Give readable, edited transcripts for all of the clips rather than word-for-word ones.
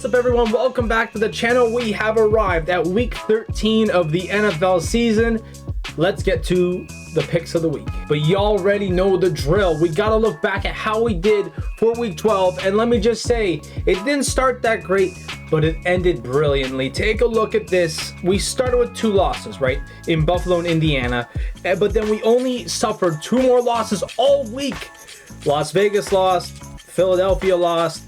up, everyone? Welcome back to the channel. We have arrived at week 13 of the NFL season. Let's get to the picks of the week. But you already know the drill. We got to look back at how we did for week 12. And let me just say, it didn't start that great, but it ended brilliantly. Take a look at this. We started with 2 losses, right? In Buffalo and Indiana. But then we only suffered 2 more losses all week. Las Vegas lost. Philadelphia lost.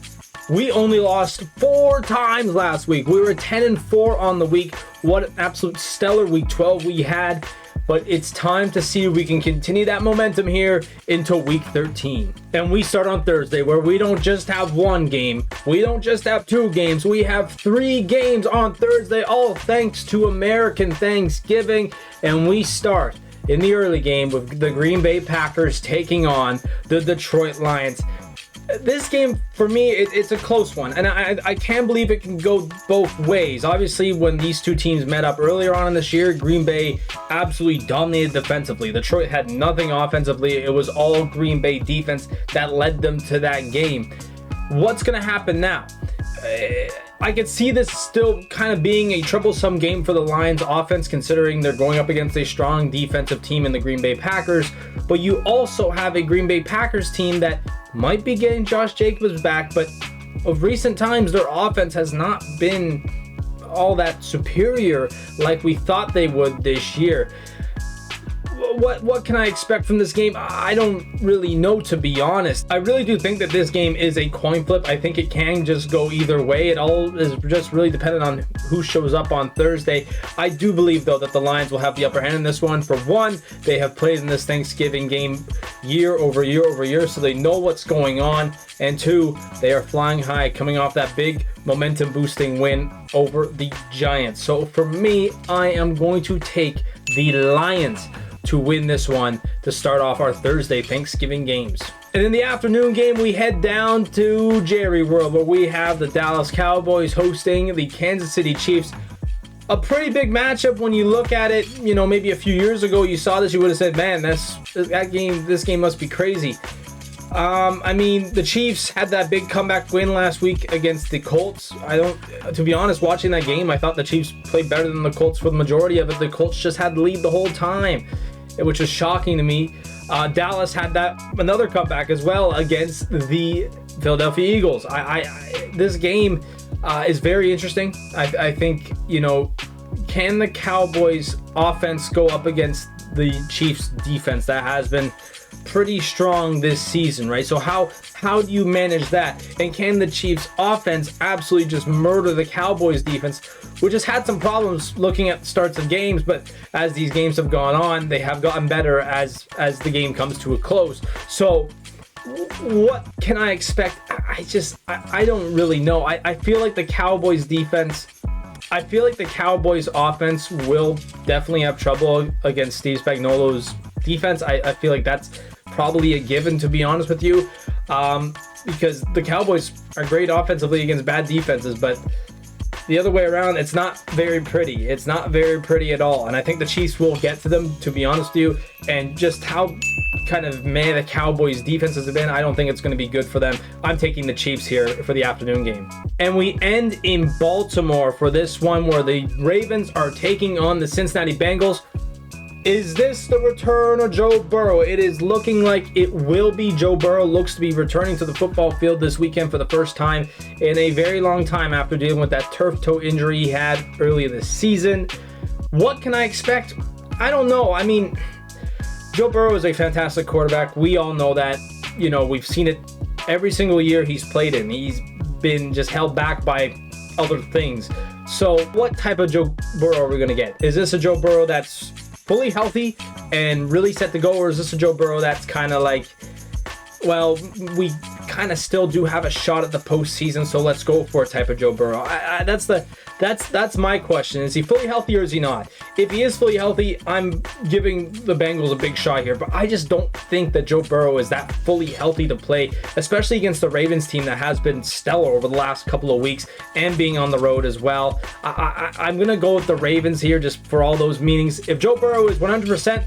We only lost 4 times last week. We were 10-4 on the week. What an absolute stellar week 12 we had. But it's time to see if we can continue that momentum here into week 13. And we start on Thursday, where we don't just have 1 game. We don't just have 2 games. We have 3 games on Thursday, all thanks to American Thanksgiving. And we start in the early game with the Green Bay Packers taking on the Detroit Lions. This game, for me, it's a close one, and I can't believe it can go both ways. Obviously, when these 2 teams met up earlier on in this year, Green Bay absolutely dominated defensively. Detroit had nothing offensively. It was all Green Bay defense that led them to that game. What's going to happen now? I could see this still kind of being a troublesome game for the Lions offense, considering they're going up against a strong defensive team in the Green Bay Packers. But you also have a Green Bay Packers team that might be getting Josh Jacobs back, but of recent times, their offense has not been all that superior like we thought they would this year. What can I expect from this game? I don't really know, to be honest. I really do think that this game is a coin flip. I think it can just go either way. It all is just really dependent on who shows up on Thursday. I do believe, though, that the Lions will have the upper hand in this one. For one, they have played in this Thanksgiving game year over year over year, so they know what's going on. And 2, they are flying high, coming off that big momentum boosting win over the Giants. So for me, I am going to take the Lions to win this one to start off our Thursday Thanksgiving games. And in the afternoon game, we head down to Jerry World, where we have the Dallas Cowboys hosting the Kansas City Chiefs. A pretty big matchup when you look at it. You know, maybe a few years ago you saw this, you would have said, man, this game must be crazy. I mean, the Chiefs had that big comeback win last week against the Colts. To be honest, watching that game, I thought the Chiefs played better than the Colts for the majority of it. The Colts just had the lead the whole time, which is shocking to me. Dallas had another comeback as well against the Philadelphia Eagles. This game is very interesting. I think, you know, can the Cowboys offense go up against the Chiefs defense that has been pretty strong this season, right? So how do you manage that? And can the Chiefs offense absolutely just murder the Cowboys defense, which has had some problems looking at the starts of games, but as these games have gone on, they have gotten better as the game comes to a close. So what can I expect? I don't really know. I feel like the Cowboys defense, I feel like the Cowboys offense will definitely have trouble against Steve Spagnuolo's defense. I feel like that's probably a given, to be honest with you, because the Cowboys are great offensively against bad defenses, but the other way around, it's not very pretty. It's not very pretty at all, and I think the Chiefs will get to them, to be honest with you. And just how kind of meh the Cowboys defenses have been, I don't think it's going to be good for them. I'm taking the Chiefs here for the afternoon game. And we end in Baltimore for this one, where the Ravens are taking on the Cincinnati Bengals. Is this the return of Joe Burrow? It is looking like it will be. Joe Burrow looks to be returning to the football field this weekend for the first time in a very long time after dealing with that turf toe injury he had earlier this season. What can I expect? I don't know. I mean, Joe Burrow is a fantastic quarterback. We all know that. You know, we've seen it every single year he's played in. He's been just held back by other things. So what type of Joe Burrow are we going to get? Is this a Joe Burrow that's fully healthy and really set to go, or is this a Joe Burrow that's kind of like, well, we kind of still do have a shot at the postseason, so let's go for a type of Joe Burrow? That's my question. Is he fully healthy or is he not? If he is fully healthy, I'm giving the Bengals a big shot here, but I just don't think that Joe Burrow is that fully healthy to play, especially against the Ravens team that has been stellar over the last couple of weeks and being on the road as well. I'm going to go with the Ravens here just for all those meanings. If Joe Burrow is 100%,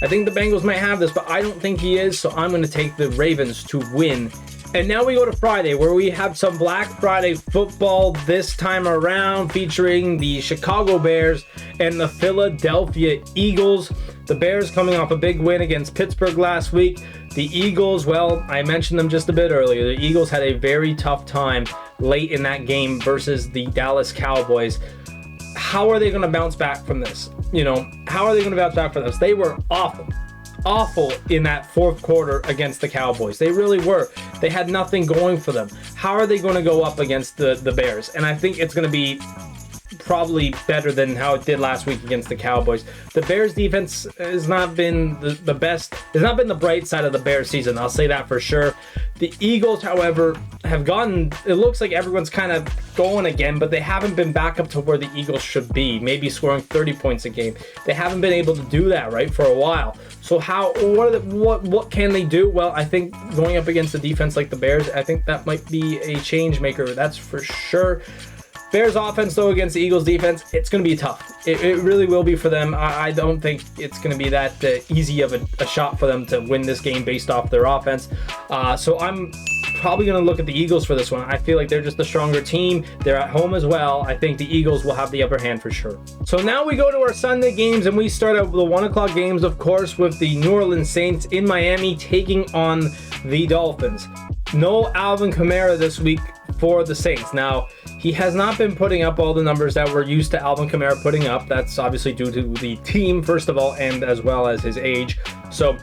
I think the Bengals might have this, but I don't think he is, so I'm going to take the Ravens to win And now we go to Friday, where we have some Black Friday football this time around, featuring the Chicago Bears and the Philadelphia Eagles. The Bears coming off a big win against Pittsburgh last week. The Eagles, well, I mentioned them just a bit earlier. The Eagles had a very tough time late in that game versus the Dallas Cowboys. How are they going to bounce back from this? How are they going to bounce back from this? They were awful in that fourth quarter against the Cowboys. They really were. They had nothing going for them. How are they going to go up against the Bears? And I think it's going to be probably better than how it did last week against the Cowboys. The Bears defense has not been the best. It's not been the bright side of the Bears season. I'll say that for sure. The Eagles, however, have gotten, it looks like everyone's kind of going again, but they haven't been back up to where the Eagles should be, maybe scoring 30 points a game. They haven't been able to do that, right, for a while. So what can they do? Well, I think going up against a defense like the Bears, I think that might be a change maker. That's for sure. Bears offense, though, against the Eagles defense, it's going to be tough. It really will be for them. I don't think it's going to be that easy of a shot for them to win this game based off their offense. So I'm probably going to look at the Eagles for this one. I feel like they're just the stronger team. They're at home as well. I think the Eagles will have the upper hand for sure. So now we go to our Sunday games, and we start out with the 1 o'clock games, of course, with the New Orleans Saints in Miami taking on the Dolphins. No Alvin Kamara this week for the Saints. Now, he has not been putting up all the numbers that we're used to Alvin Kamara putting up. That's obviously due to the team, first of all, and as well as his age. So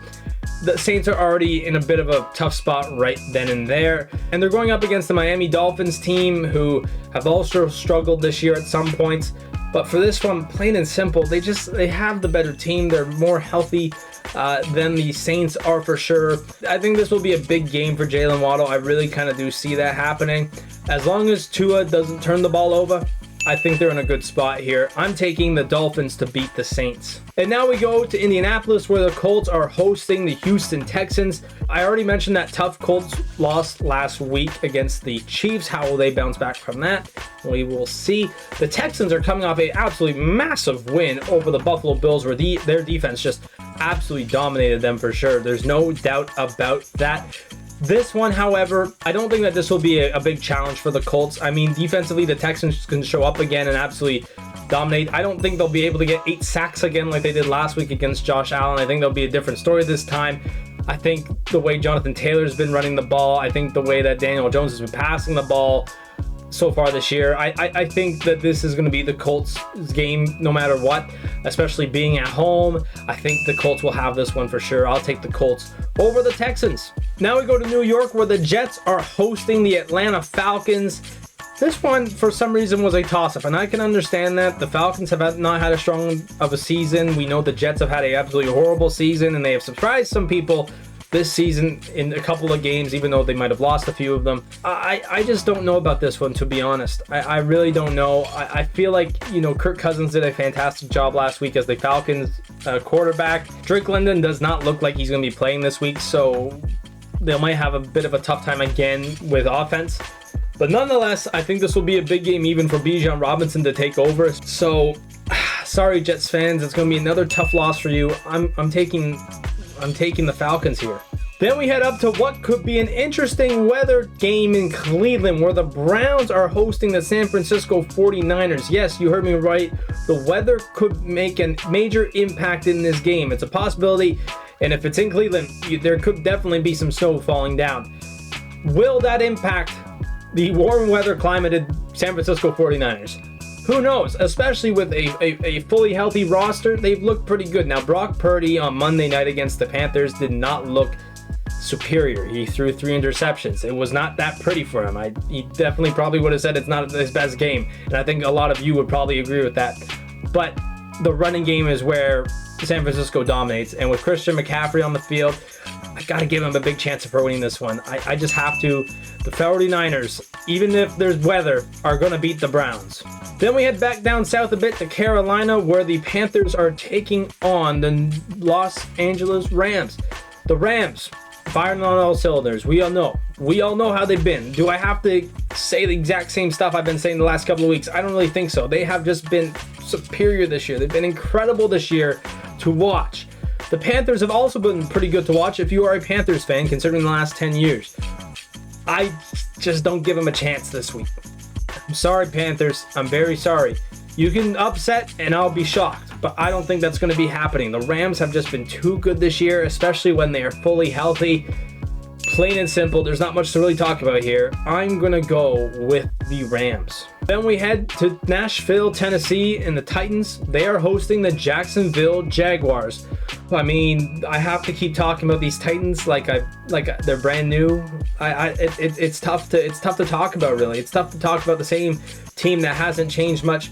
the Saints are already in a bit of a tough spot right then and there. And they're going up against the Miami Dolphins team, who have also struggled this year at some points. But for this one, plain and simple, they have the better team. They're more healthy than the Saints are for sure. I think this will be a big game for Jalen Waddle. I really kind of do see that happening. As long as Tua doesn't turn the ball over, I think they're in a good spot here. I'm taking the Dolphins to beat the Saints. And now we go to Indianapolis, where the Colts are hosting the Houston Texans. I already mentioned that tough Colts lost last week against the Chiefs. How will they bounce back from that? We will see. The Texans are coming off an absolutely massive win over the Buffalo Bills, where their defense just absolutely dominated them for sure. There's no doubt about that. This one, however, I don't think that this will be a big challenge for the Colts. I mean, defensively, the Texans can show up again and absolutely dominate. I don't think they'll be able to get 8 sacks again like they did last week against Josh Allen. I think there'll be a different story this time. I think the way Jonathan Taylor's been running the ball, I think the way that Daniel Jones has been passing the ball so far this year, I think that this is going to be the Colts' game no matter what, especially being at home. I think the Colts will have this one for sure. I'll take the Colts over the Texans. Now we go to New York, where the Jets are hosting the Atlanta Falcons. This one, for some reason, was a toss-up, and I can understand that. The Falcons have not had a strong of a season. We know the Jets have had an absolutely horrible season, and they have surprised some people this season in a couple of games, even though they might have lost a few of them. I just don't know about this one, to be honest. I really don't know. I feel like, Kirk Cousins did a fantastic job last week as the Falcons quarterback. Drake London does not look like he's going to be playing this week, so they might have a bit of a tough time again with offense. But nonetheless, I think this will be a big game even for Bijan Robinson to take over. So, sorry, Jets fans, it's going to be another tough loss for you. I'm taking the Falcons here. Then we head up to what could be an interesting weather game in Cleveland, where the Browns are hosting the San Francisco 49ers. Yes, you heard me right. The weather could make a major impact in this game. It's a possibility, and if it's in Cleveland, there could definitely be some snow falling down. Will that impact the warm weather climated San Francisco 49ers? Who knows? Especially with a fully healthy roster, they've looked pretty good. Now, Brock Purdy on Monday night against the Panthers did not look superior. He threw 3 interceptions. It was not that pretty for him. He definitely probably would have said it's not his best game, and I think a lot of you would probably agree with that. But the running game is where San Francisco dominates, and with Christian McCaffrey on the field, I got to give him a big chance for winning this one. I just have to. The 49ers, even if there's weather, are going to beat the Browns. Then we head back down south a bit to Carolina, where the Panthers are taking on the Los Angeles Rams. The Rams, firing on all cylinders. We all know how they've been. Do I have to say the exact same stuff I've been saying the last couple of weeks? I don't really think so. They have just been superior this year. They've been incredible this year to watch. The Panthers have also been pretty good to watch if you are a Panthers fan, considering the last 10 years. I just don't give them a chance this week. I'm sorry, Panthers. I'm very sorry. You can upset and I'll be shocked, but I don't think that's going to be happening. The Rams have just been too good this year, especially when they are fully healthy. Plain and simple, there's not much to really talk about here. I'm going to go with the Rams. Then we head to Nashville, Tennessee, and the Titans. They are hosting the Jacksonville Jaguars. I mean, I have to keep talking about these Titans like they're brand new. It's tough to talk about, really. It's tough to talk about the same team that hasn't changed much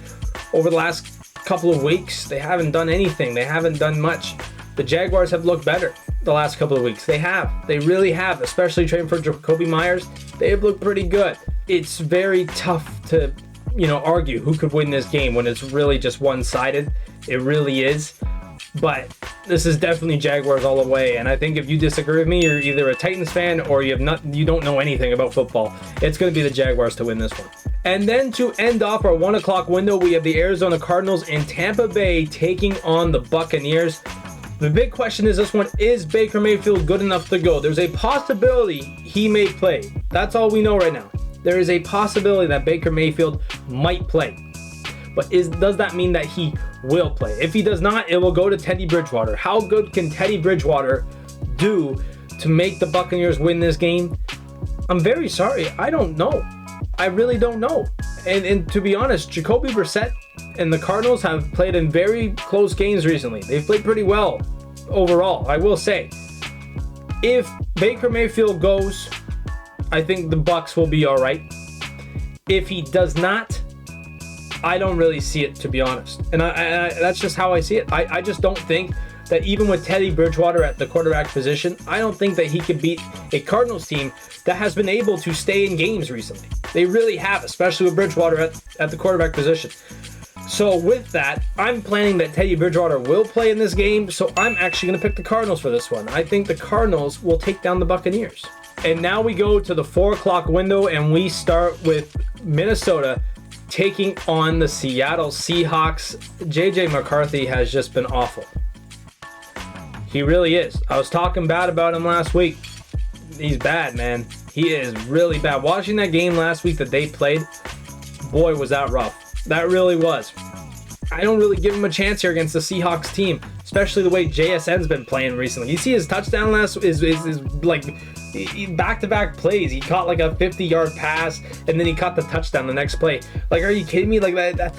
over the last couple of weeks. They haven't done anything. They haven't done much. The Jaguars have looked better the last couple of weeks. They have. They really have, especially trading for Jacoby Myers. They have looked pretty good. It's very tough to, argue who could win this game when it's really just one-sided. It really is. But this is definitely Jaguars all the way. And I think if you disagree with me, you're either a Titans fan or you don't know anything about football. It's going to be the Jaguars to win this one. And then to end off our 1 o'clock window, we have the Arizona Cardinals and Tampa Bay taking on the Buccaneers. The big question is this one, is Baker Mayfield good enough to go? There's a possibility he may play. That's all we know right now. There is a possibility that Baker Mayfield might play. But does that mean that he will play? If he does not, it will go to Teddy Bridgewater. How good can Teddy Bridgewater do to make the Buccaneers win this game? I'm very sorry. I don't know. I really don't know. And to be honest, Jacoby Brissett and the Cardinals have played in very close games recently. They've played pretty well overall, I will say. If Baker Mayfield goes, I think the Bucs will be all right. If he does not, I don't really see it, to be honest. And that's just how I see it. I just don't think that even with Teddy Bridgewater at the quarterback position, I don't think that he could beat a Cardinals team that has been able to stay in games recently. They really have, especially with Bridgewater at the quarterback position. So with that, I'm planning that Teddy Bridgewater will play in this game, so I'm actually going to pick the Cardinals for this one. I think the Cardinals will take down the Buccaneers. And now we go to the 4 o'clock window, and we start with Minnesota taking on the Seattle Seahawks. JJ McCarthy has just been awful. He really is. I was talking bad about him last week. He's bad, man. He is really bad. Watching that game last week that they played, boy, was that rough. That really was. I don't really give him a chance here against the Seahawks team, especially the way JSN's been playing recently. You see his touchdown last is like back-to-back plays. He caught like a 50-yard pass, and then he caught the touchdown the next play. Like, are you kidding me? Like that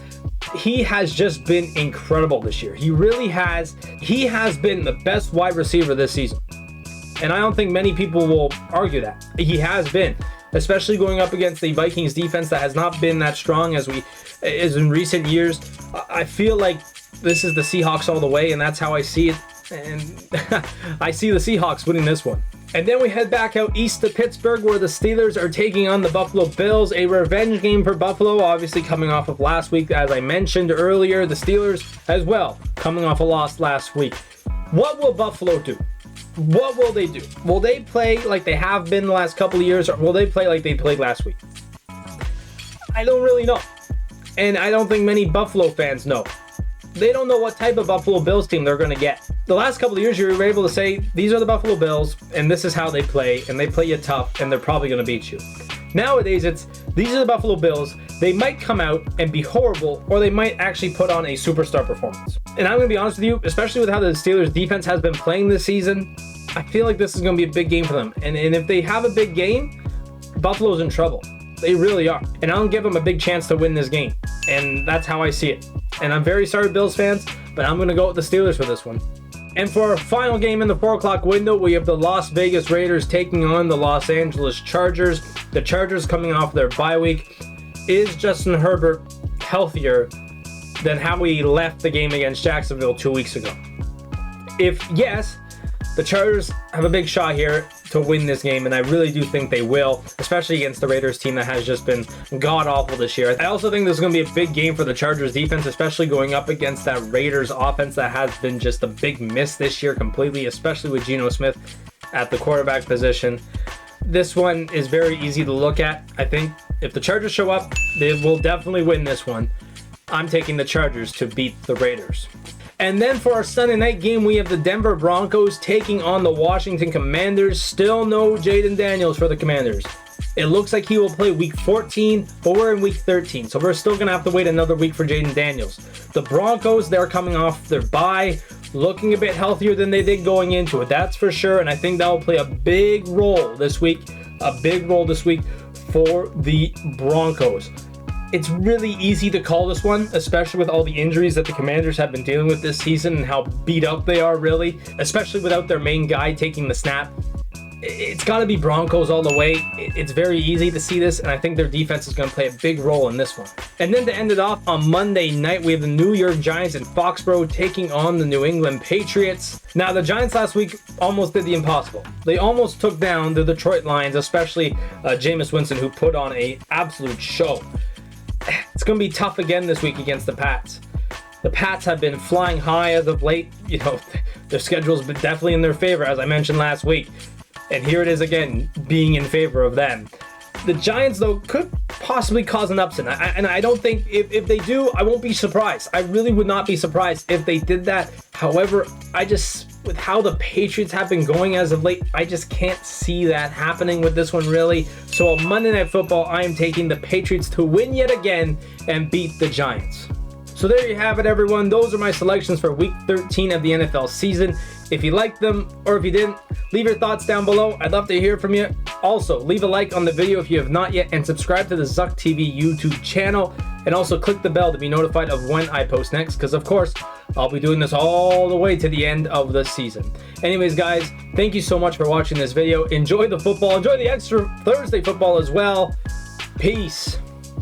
he has just been incredible this year. He really has. He has been the best wide receiver this season. And I don't think many people will argue that. He has been, especially going up against the Vikings defense that has not been that strong as in recent years. I feel like this is the Seahawks all the way, and that's how I see it. And I see the Seahawks winning this one. And then we head back out east to Pittsburgh, where the Steelers are taking on the Buffalo Bills. A revenge game for Buffalo, obviously coming off of last week. As I mentioned earlier, the Steelers as well, coming off a loss last week. What will Buffalo do? What will they do? Will they play like they have been the last couple of years, or will they play like they played last week? I don't really know. And I don't think many Buffalo fans know. They don't know what type of Buffalo Bills team they're going to get. The last couple of years, you were able to say, these are the Buffalo Bills, and this is how they play, and they play you tough, and they're probably going to beat you. Nowadays, these are the Buffalo Bills. They might come out and be horrible, or they might actually put on a superstar performance. And I'm going to be honest with you, especially with how the Steelers defense has been playing this season, I feel like this is going to be a big game for them. And if they have a big game, Buffalo's in trouble. They really are. And I don't give them a big chance to win this game. And that's how I see it. And I'm very sorry, Bills fans, but I'm going to go with the Steelers for this one. And for our final game in the 4 o'clock window, we have the Las Vegas Raiders taking on the Los Angeles Chargers. The Chargers coming off their bye week. Is Justin Herbert healthier than how he left the game against Jacksonville 2 weeks ago? If yes, the Chargers have a big shot here to win this game, and I really do think they will, especially against the Raiders team that has just been god-awful this year. I also think this is going to be a big game for the Chargers defense, especially going up against that Raiders offense that has been just a big miss this year completely, especially with Geno Smith at the quarterback position. This one is very easy to look at. I think if the Chargers show up, they will definitely win this one. I'm taking the Chargers to beat the Raiders. And then for our Sunday night game, we have the Denver Broncos taking on the Washington Commanders. Still no Jaden Daniels for the Commanders. It looks like he will play week 14, but we're in week 13, so we're still going to have to wait another week for Jaden Daniels. The Broncos, they're coming off their bye, looking a bit healthier than they did going into it, that's for sure, and I think that will play a big role this week, for the Broncos. It's really easy to call this one, especially with all the injuries that the Commanders have been dealing with this season and how beat up they are, really, especially without their main guy taking the snap. It's got to be Broncos all the way. It's very easy to see this, and I think their defense is going to play a big role in this one. And then to end it off, on Monday night, we have the New York Giants in Foxborough taking on the New England Patriots. Now, the Giants last week almost did the impossible. They almost took down the Detroit Lions, especially Jameis Winston, who put on an absolute show. It's going to be tough again this week against the Pats. The Pats have been flying high as of late. You know, their schedule's been definitely in their favor, as I mentioned last week. And here it is again, being in favor of them. The Giants, though, could possibly cause an upset. And I don't think, if they do, I won't be surprised. I really would not be surprised if they did that. However, with how the Patriots have been going as of late, I just can't see that happening with this one, really. So on Monday Night Football, I am taking the Patriots to win yet again and beat the Giants. So there you have it, everyone. Those are my selections for Week 13 of the NFL season. If you liked them, or if you didn't, leave your thoughts down below. I'd love to hear from you. Also, leave a like on the video if you have not yet, and subscribe to the Zucc TV YouTube channel. And also click the bell to be notified of when I post next, because of course, I'll be doing this all the way to the end of the season. Anyways, guys, thank you so much for watching this video. Enjoy the football. Enjoy the extra Thursday football as well. Peace.